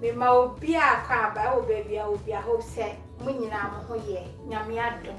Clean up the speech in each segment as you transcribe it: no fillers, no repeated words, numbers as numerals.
me ma obi akwa ba o baby obi a hope say munyina mo ho ye nyame adom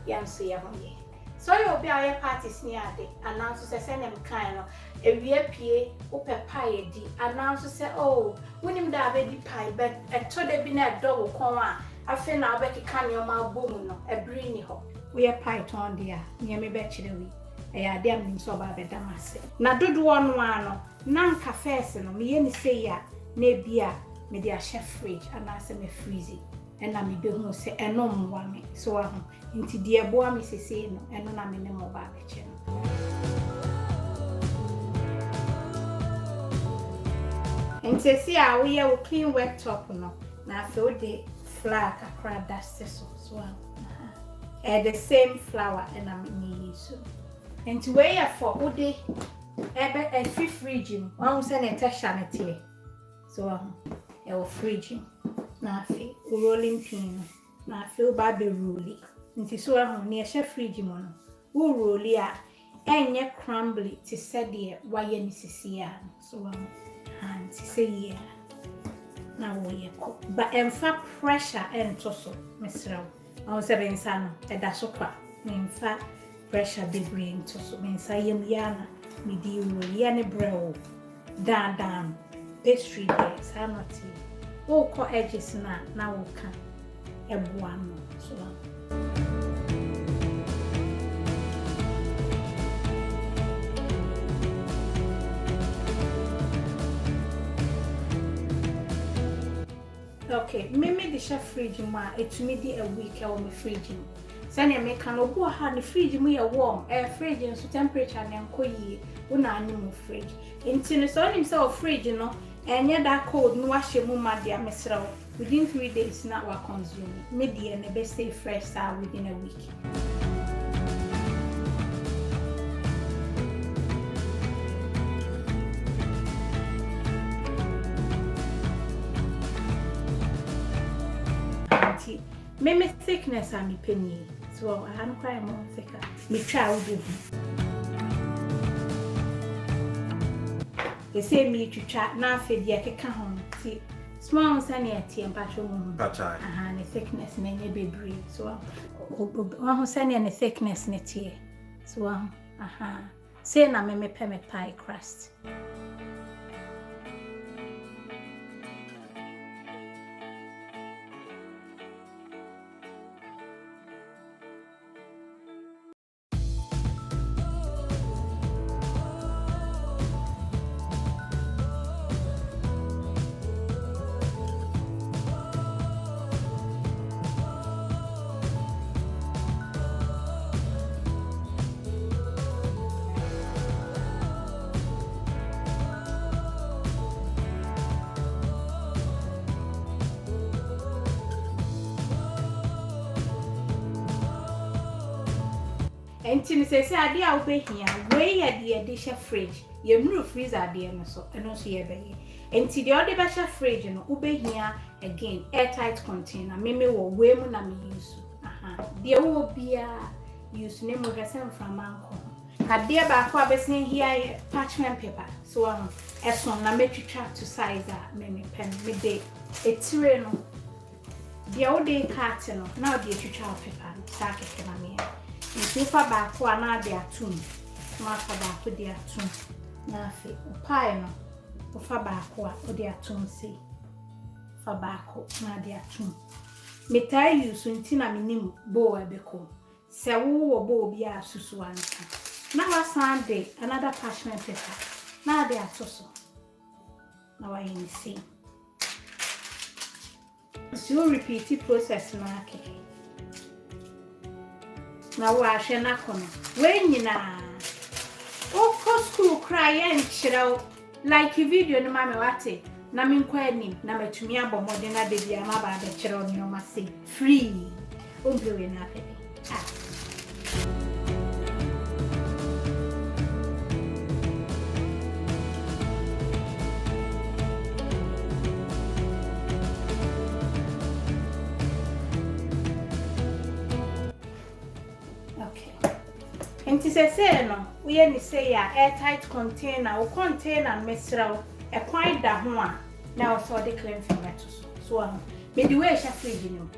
yanso ye ho ye so you obi a ye parties ni ade announce say nem kan no ewie pie wo pepa ye di announce say oh wonim da be di pie but eto de bi na do wo kon a afi na obekeka ne o ma bom no ebri ni ho wo ye pie ton dia ne me be kire wi e ade am nim so ba be damase na dodo no ano na nka first no me ye ni say ya na bia me dia chef fridge anase me freeze and na me be hu say eno mwa me so ahu nti die boa me sese no eno na me ne mo ba be che no nti see a we ye clean wet top no na so de flour kakra dust so the same flour and am ni so nti we ye for ode ebe a free fridge no wan say na tesha na tie so your fridge na fe rolling pin na fe ba be rolling nti so na e fridge mo no wo rolling a enye crumbly ti said de waye ni sisi a so and ti say yeah na wo ye ko ba emfa pressure ento so mesra wo say be nsa no e da so kwa emfa pressure be bring to so me nsa yem yana me di rolling ya ne brew dan pastry there sanity wo ko edges na wo ka eboa no so okay me the chef fridge ma etumi di a week e wo me fridge sane me kan obo ha ne fridge mu ye warm fridge so temperature na nkoyi wo na anyi mu fridge enti no so nim say o fridge no enye that cold no wahye mu ma dia mesra within 3 days na wa consume me dia ne be stay fresh within a week anti me thickness am me penny so I am quite more thicker me try we do they say me to chat na fe dia keka ho ti small sani atie mpatcho mu pacha ne thickness na nye bebre so ho sani ne thickness ne tie so say na me pe me pie crust enti ni say ade a wo behia we ye de chef fridge ye mru freezer de no so eno so ye be enti de ode be chef fridge no wo behia again airtight container me wo we mu na me use de wo bia use ne mo resem from manko ade ba ko abesen here parchment paper so eson na metwitwa to size a me pen me de etire no de wo de cut no na de twitwa paper sa keke na me if fa ba ko na de atum ma fa ba ko de atum na fe pie no o fa ba ko o de atum se fa ba ko na de atum metai use ntina minim bo e be ko se wo bo bi asusu anka na wa Sunday another parchment paper na de atoso na wa yin see so repeat the process na ke na wa hwe na kono we nyina o ko school cry en chiraw like video no ma me wate na me nkwa anim na matumi abomode na de bia ma ba de chiraw ni o ma say free o blewe na pepe Enti se no we ni say ya airtight container o container mesra e kwan da ho a Now so the clean film to so me the way she fridge no